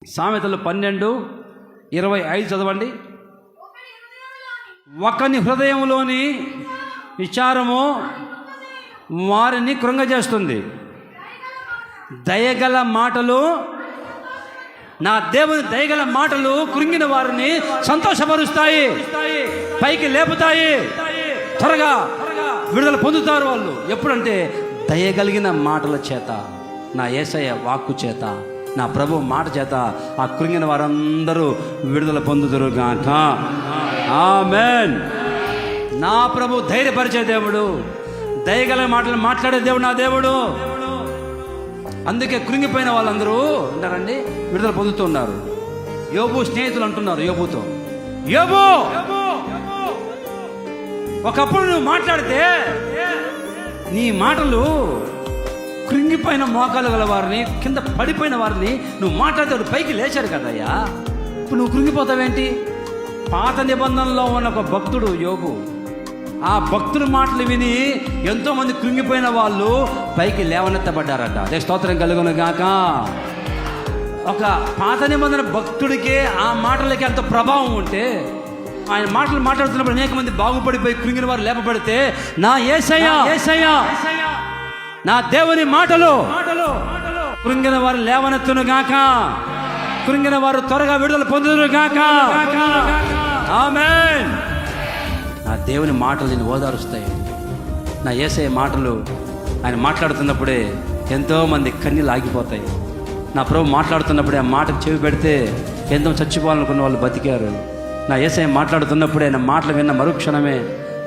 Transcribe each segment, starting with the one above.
సామెతలు 12:25 చదవండి. ఒకని హృదయంలోని విచారము వారిని కృంగజేస్తుంది. దయగల మాటలు, నా దేవుని దయగల మాటలు కృంగిన వారిని సంతోషపరుస్తాయి, పైకి లేపుతాయి, త్వరగా విడుదల పొందుతారు వాళ్ళు. ఎప్పుడంటే దయగలిగిన మాటల చేత, నా యేసయ్య వాక్కు చేత, నా ప్రభు మాట చేత ఆ కృంగిన వారందరూ విడుదల పొందుదురు గాక. ఆమేన్. నా ప్రభు ధైర్యపరిచే దేవుడు, దయగల మాటలు మాట్లాడే దేవుడు నా దేవుడు. అందుకే కృంగిపోయిన వాళ్ళందరూ ఉంటారండి విడుదల పొందుతున్నారు. యోబు స్నేహితులు అంటున్నారు యోబుతో, యోబు ఒకప్పుడు నువ్వు మాట్లాడితే నీ మాటలు కృంగిపోయిన మోకాలు గల వారిని, కింద పడిపోయిన వారిని నువ్వు మాట్లాడితే వాడు పైకి లేచారు కదయ్యా, ఇప్పుడు నువ్వు కృంగిపోతావేంటి? పాత నిబంధనలో ఉన్న ఒక భక్తుడు యోబు, ఆ భక్తుడి మాటలు విని ఎంతోమంది కృంగిపోయిన వాళ్ళు పైకి లేవనెత్తబడ్డారట. అదే స్తోత్రం కలుగును గాక. ఒక పాత నిబంధన భక్తుడికే ఆ మాటలకి ఎంత ప్రభావం ఉంటే, ఆయన మాటలు మాట్లాడుతున్నప్పుడు అనేక మంది బాగుపడిపోయి కృంగిన వారు లేపబడితే, నా యేసయ్య నా దేవుని మాటలు కృంగిన వారు లేవనెత్తును గాక, కృంగిన వారు త్వరగా విడుదల పొందుదురు గాక. ఆమేన్. నా దేవుని మాటలు నేను ఓదారుస్తాయి. నా యేసయ్య మాటలు ఆయన మాట్లాడుతున్నప్పుడే ఎంతోమంది కన్నీళ్ళు ఆగిపోతాయి. నా ప్రభు మాట్లాడుతున్నప్పుడే ఆ మాటకు చెవి పెడితే ఎంతో చచ్చిపోవాలనుకున్న వాళ్ళు బతికారు. నా యేసయ్య మాట్లాడుతున్నప్పుడే ఆయన మాటలు విన్న మరుక్షణమే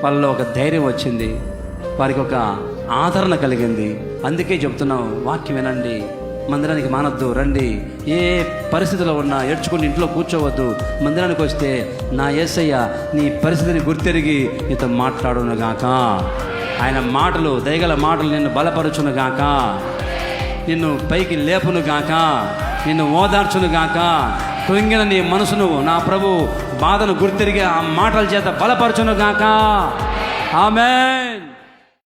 వాళ్ళలో ఒక ధైర్యం వచ్చింది, వారికి ఒక ఆదరణ కలిగింది. అందుకే చెప్తున్నాం, వాక్యం వినండి, మందిరానికి మానొద్దు, రండి. ఏ పరిస్థితిలో ఉన్నా ఏడ్చుకుని ఇంట్లో కూర్చోవద్దు. మందిరానికి వస్తే నా యేసయ్య నీ పరిస్థితిని గుర్తెరిగి నీతో మాట్లాడును గాక. ఆయన మాటలు, దయగల మాటలు నిన్ను బలపరచును గాక, నిన్ను పైకి లేపును గాక, నిన్ను ఓదార్చును గాక. కృంగిన నీ మనసును నా ప్రభు బాధను గుర్తెరిగి ఆ మాటల చేత బలపరచును గాక. ఆమేన్.